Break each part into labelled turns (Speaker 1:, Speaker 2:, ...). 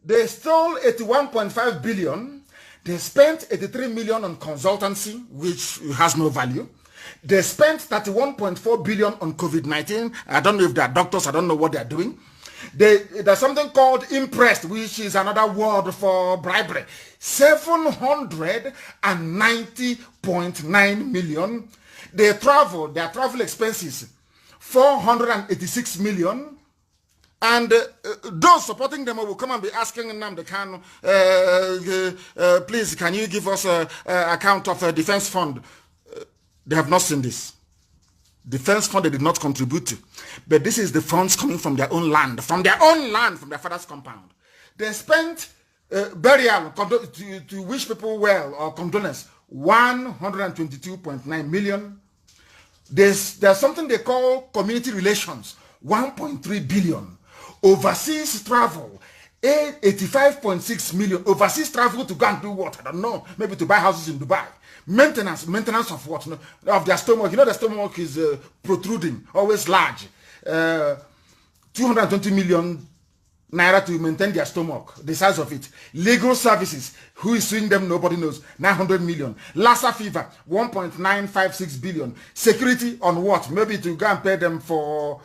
Speaker 1: They stole 81.5 billion. They spent 83 million on consultancy, which has no value. They spent 31.4 billion on COVID-19. I don't know if they're doctors. I don't know what they're doing. There's something called impressed, which is another word for bribery. 790.9 million. Their travel expenses, 486 million. And those supporting them will come and be asking Nnamdi Kanu, please, can you give us an account of a defense fund? They have not seen this. Defense fund they did not contribute to. But this is the funds coming from their own land, from their father's compound. They spent burial to wish people well or condolence, 122.9 million. There's something they call community relations, 1.3 billion. Overseas travel, 85.6 million. Overseas travel to go and do what? I don't know. Maybe to buy houses in Dubai. Maintenance of what? Of their stomach. You know, the stomach is protruding, always large. 220 million naira to maintain their stomach, the size of it. Legal services, who is suing them? Nobody knows. 900 million. Lassa fever, 1.956 billion. Security on what? Maybe to go and pay them for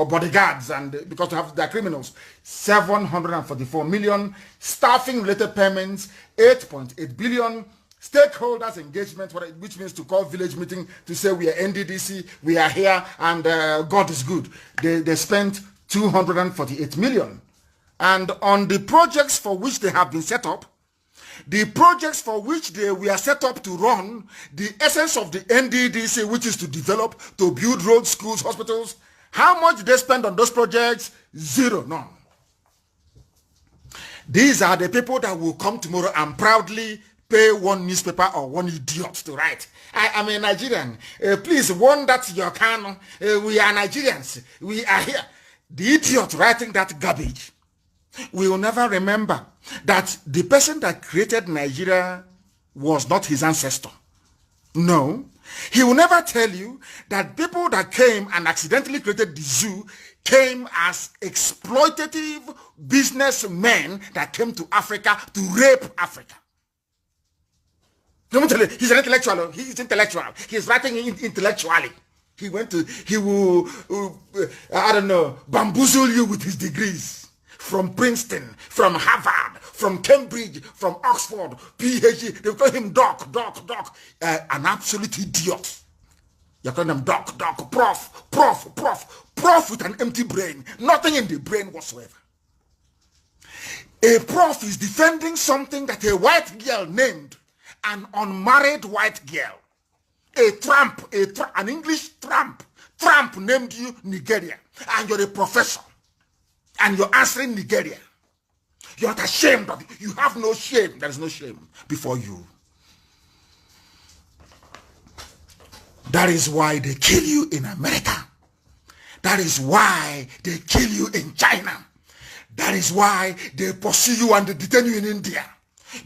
Speaker 1: bodyguards and because to have their criminals. 744 million. Staffing related payments, 8.8 billion. Stakeholders engagement, which means to call village meeting to say we are NDDC, we are here, and God is good. They spent 248 million. And on the projects for which they have been set up, the projects for which they were set up to run, the essence of the NDDC, which is to develop, to build roads, schools, hospitals, how much they spend on those projects? Zero, none. These are the people that will come tomorrow and proudly pay one newspaper or one idiot to write. I'm a Nigerian. Please warn that your Kanu. We are Nigerians. We are here. The idiot writing that garbage will never remember that the person that created Nigeria was not his ancestor. No. He will never tell you that people that came and accidentally created the zoo came as exploitative businessmen that came to Africa to rape Africa. Don't tell you, he's an intellectual. He's intellectual. He's writing intellectually. He will, I don't know, bamboozle you with his degrees from Princeton, from Harvard, from Cambridge, from Oxford, PhD. They call him doc, an absolute idiot. You're calling him doc, prof with an empty brain, nothing in the brain whatsoever. A prof is defending something that a white girl named an unmarried white girl. A tramp, an English tramp named you Nigeria, and you're a professor, and you're answering Nigeria. You're not ashamed of it. You have no shame. There is no shame before you. That is why they kill you in America. That is why they kill you in China. That is why they pursue you and they detain you in India.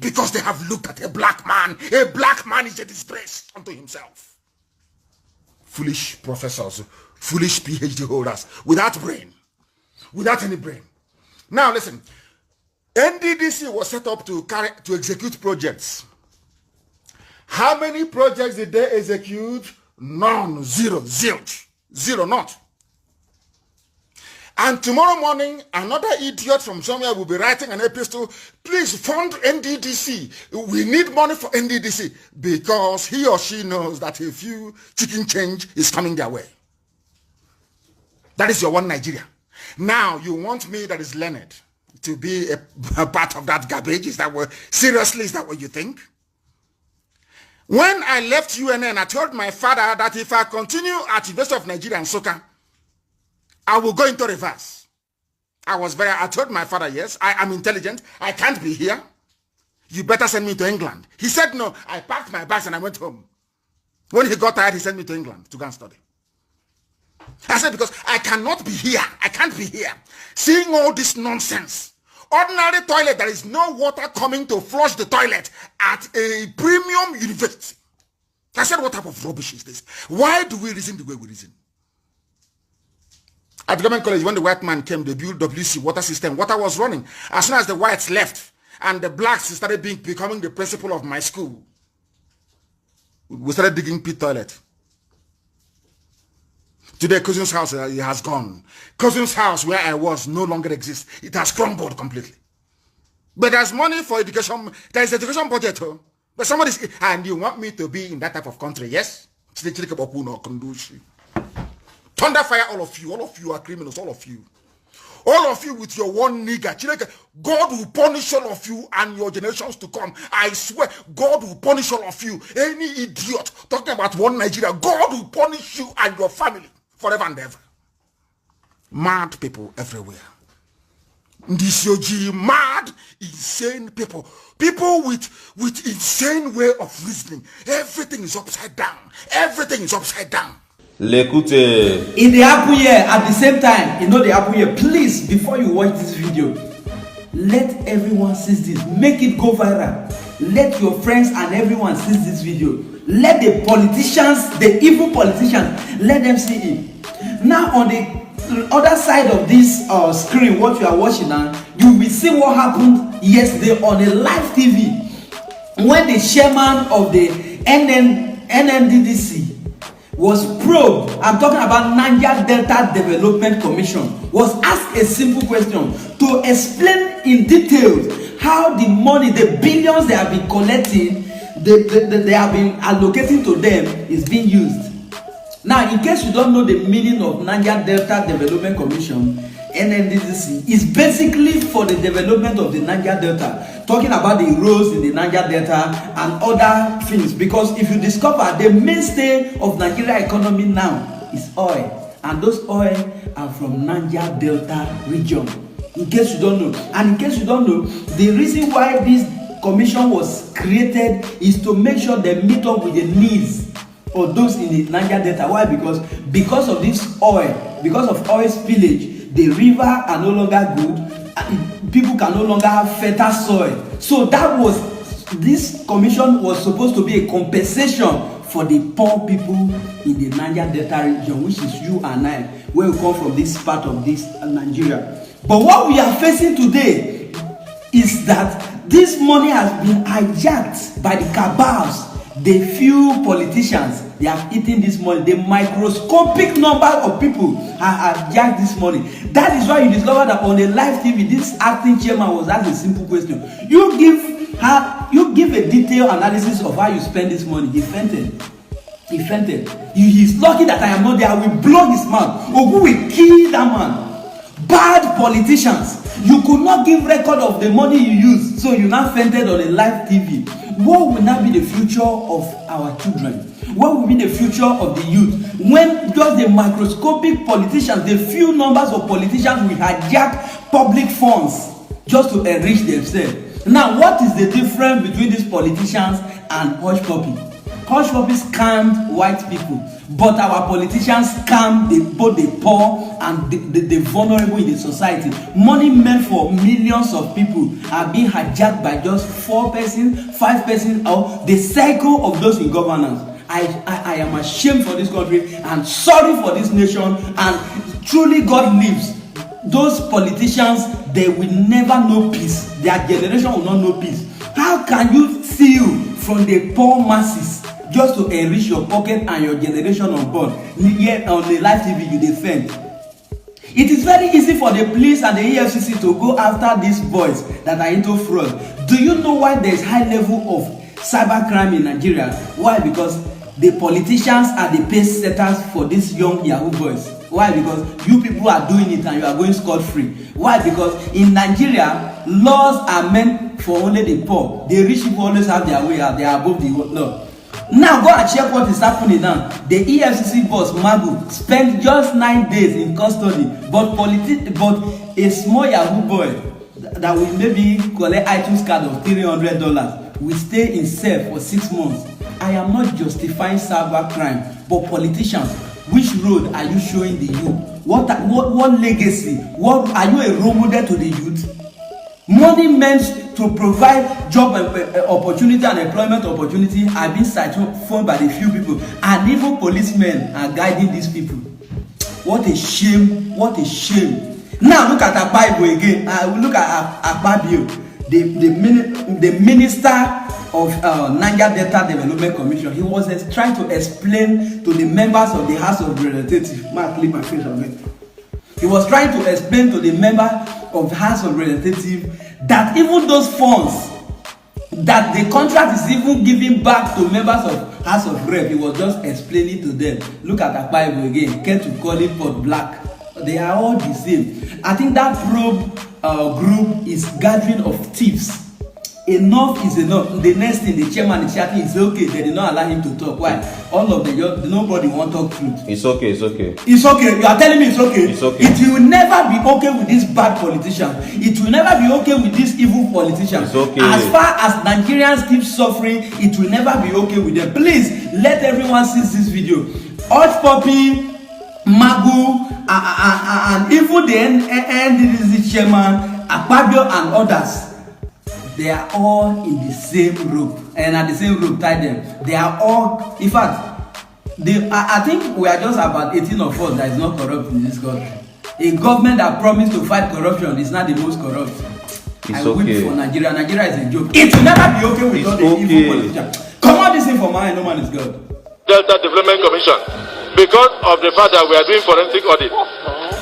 Speaker 1: Because they have looked at a black man. A black man is a disgrace unto himself. Foolish professors, foolish PhD holders, without brain, without any brain. Now listen, NDDC was set up to execute projects. How many projects did they execute? None, zero, zilch, zero, not. And tomorrow morning, another idiot from somewhere will be writing an epistle, please fund NDDC. We need money for NDDC, because he or she knows that a few chicken change is coming their way. That is your one Nigeria. Now, you want me that is learned to be a part of that garbage? Is that what you think? When I left UNN, I told my father that if I continue at the University of Nigeria and Soka, I will go into reverse. I told my father, yes, I am intelligent. I can't be here. You better send me to England. He said no. I packed my bags and I went home. When he got tired, he sent me to England to go and study. I said, because I cannot be here. I can't be here. Seeing all this nonsense. Ordinary toilet, there is no water coming to flush the toilet at a premium university. I said, what type of rubbish is this? Why do we reason the way we reason? At the government college, when the white man came, they built WC, water system. Water was running. As soon as the whites left and the blacks started becoming the principal of my school, we started digging pit toilet. Today, Cousin's house it has gone. Cousin's house where I was no longer exists. It has crumbled completely. But there's money for education. There is education budget. Huh? But somebody, and you want me to be in that type of country, yes? Thunder fire, all of you are criminals, all of you with your one nigger. God will punish all of you and your generations to come. I swear, God will punish all of you. Any idiot talking about one Nigeria, God will punish you and your family forever and ever. Mad people everywhere. Ndisyoji, mad, insane people. People with insane way of reasoning. Everything is upside down. Everything is upside down.
Speaker 2: L'écoutez.
Speaker 3: In the Apple year, at the same time, the Apple year, please, before you watch this video, let everyone see this. Make it go viral. Let your friends and everyone see this video. Let the politicians, the evil politicians, let them see it. Now on the other side of this screen, what you are watching now, you will see what happened yesterday on a live TV when the chairman of the NNDDC was probed. I'm talking about Niger Delta Development Commission, was asked a simple question to explain in detail how the money, the billions they have been collecting, they have been allocating to them is being used. Now, in case you don't know the meaning of Niger Delta Development Commission, NNDDC is basically for the development of the Niger Delta, talking about the roads in the Niger Delta and other things. Because if you discover the mainstay of Nigeria economy now is oil, and those oil are from Niger Delta region. In case you don't know, and in case you don't know, the reason why this commission was created is to make sure they meet up with the needs of those in the Niger Delta. Why? Because of this oil, because of oil spillage, the river are no longer good. People can no longer have fertile soil. So this commission was supposed to be a compensation for the poor people in the Niger Delta region, which is you and I, where we come from, this part of this Nigeria. But what we are facing today is that this money has been hijacked by the cabals. The few politicians, they have eaten this money. The microscopic number of people have hijacked this money. That is why you discover that on the live TV, this acting chairman was asked a simple question. You give a detailed analysis of how you spend this money. He fainted. He's lucky that I am not there. I will blow his mouth. Ogu will kill that man. Bad politicians. You could not give record of the money you used, so you now fainted on a live TV. What will now be the future of our children? What will be the future of the youth? When just the microscopic politicians, the few numbers of politicians will hijack public funds just to enrich themselves. Now, what is the difference between these politicians and hush puppy? Hush puppies scammed white people, but our politicians scam both the poor and the vulnerable in the society. Money meant for millions of people are being hijacked by just 4 persons, 5 persons, or the cycle of those in governance. I am ashamed for this country and sorry for this nation, and truly God lives. Those politicians, they will never know peace. Their generation will not know peace. How can you steal from the poor masses just to enrich your pocket and your generation on board? Yet on the live TV you defend. It is very easy for the police and the EFCC to go after these boys that are into fraud. Do you know why there is high level of cybercrime in Nigeria? Why? Because the politicians are the pace setters for these young Yahoo boys. Why? Because you people are doing it and you are going scot-free. Why? Because in Nigeria, laws are meant for only the poor. The rich people always have their way out. They are above the law. Now go and check what is happening now. The EFCC boss Magu spent just 9 days in custody, but a small Yahoo boy that will maybe collect iTunes card of $300 will stay in cell for 6 months. I am not justifying cyber crime, but politicians, which road are you showing the youth? What legacy? What are you a role model to the youth? Money meant to provide job opportunity and employment opportunity are being siphoned by the few people, and even policemen are guiding these people. What a shame! What a shame! Now look at Akpabio again. Look at Akpabio, the minister of Niger Delta Development Commission. He was trying to explain to the members of the House of Representatives. Leave my face on it. He was trying to explain to the member of the House of Representatives that even those funds that the contract is even giving back to members of House of Rep, he was just explaining to them. Look at Akpabio again. Care to call it Port Black. They are all the same. I think that probe group is gathering of thieves. Enough is enough. The next thing, the chairman is chatting, is okay. They did not allow him to talk. Why? All of them, nobody want to talk truth.
Speaker 2: It's okay, it's okay.
Speaker 3: It's okay. You are telling me it's okay?
Speaker 2: It's okay.
Speaker 3: It will never be okay with this bad politician. It will never be okay with this evil politician.
Speaker 2: It's okay.
Speaker 3: As far as Nigerians keep suffering, it will never be okay with them. Please, let everyone see this video. Hot Poppy, Magu, and even the NDDC chairman, Akpabio and others. They are all in the same rope, and at the same rope tie them. They are all, in fact, I think we are just about 18 of us that is not corrupt in this country. A government that promised to fight corruption is not the most corrupt.
Speaker 2: It's
Speaker 3: I
Speaker 2: okay.
Speaker 3: weep for Nigeria. Nigeria is a joke. It will never be okay with all the evil politicians. Come on, this thing for mine. No man is God.
Speaker 4: Delta Development Commission, because of the fact that we are doing forensic audit,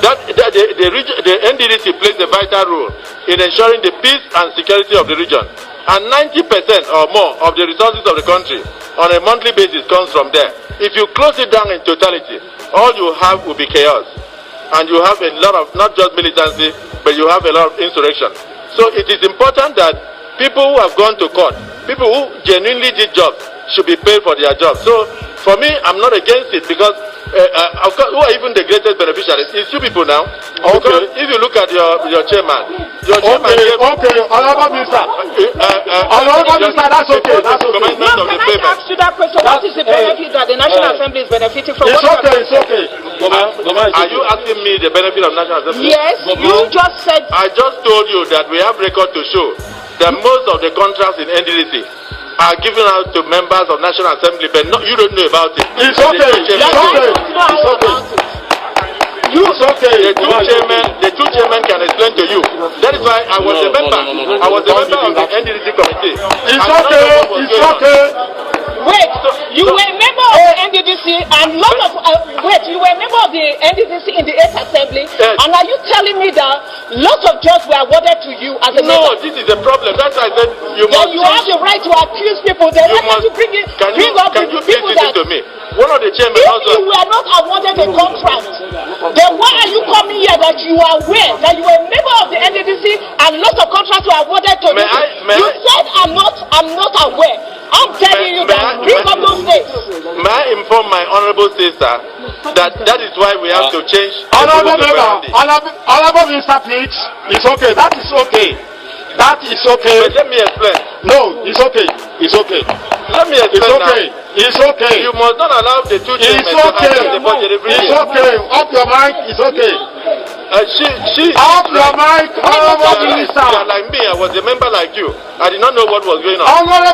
Speaker 4: the NDDC plays a vital role in ensuring the peace and security of the region, and 90% or more of the resources of the country on a monthly basis comes from there. If you close it down in totality, all you have will be chaos, and you have a lot of not just militancy, but you have a lot of insurrection. So it is important that people who have gone to court, people who genuinely did jobs, should be paid for their jobs. So for me, I'm not against it, because of course, who are even the greatest beneficiaries? It's two people now. Okay. Because if you look at your chairman,
Speaker 1: Honorable Minister. Honorable Minister, that's okay. That's okay.
Speaker 5: No, can I ask you that question? What is the benefit that the National Assembly is benefiting from?
Speaker 1: It's okay, it's okay.
Speaker 4: Are you asking me the benefit of National Assembly?
Speaker 5: Yes, you just said.
Speaker 4: I just told you that we have record to show that most of the contracts in NDDC are given out to members of National Assembly, but you don't know about it.
Speaker 1: It's okay. It's okay.
Speaker 4: It's okay. The two chairmen can explain to you. That is why I was a member. I was a member of the NDDC committee.
Speaker 1: It's okay. It's okay.
Speaker 5: Wait, you were a member of the NDDC and lot of you were a member of the NDDC in the 8th Assembly,
Speaker 4: yes.
Speaker 5: And are you telling me that lots of jobs were awarded to you as a member?
Speaker 4: No, this is a problem. That's why I said you must.
Speaker 5: Then you have the right to accuse people. The right to bring up people that.
Speaker 4: To me? One of the chairmen
Speaker 5: If
Speaker 4: also.
Speaker 5: you were not awarded a contract, then why are you coming here that you are aware that you were a member of the NDDC and lots of contracts were awarded to you? You said I'm not aware. I'm telling you that. Bring up those dates.
Speaker 4: May I inform my honorable sister that is why we have to change.
Speaker 1: Honorable Minister, please. It's okay. That is okay. That is okay.
Speaker 4: But let me explain.
Speaker 1: No, it's okay. It's okay.
Speaker 4: Let me explain.
Speaker 1: It's okay.
Speaker 4: Now.
Speaker 1: It's okay.
Speaker 4: You must not allow the two chairmen
Speaker 1: to access
Speaker 4: the budget every
Speaker 1: It's
Speaker 4: year.
Speaker 1: okay. Off your mic. It's okay.
Speaker 4: She
Speaker 1: Off your mic. Honorable
Speaker 4: Minister.
Speaker 1: Minister.
Speaker 4: Like me, I was a member like you. I did not know what was going on.
Speaker 1: Honorable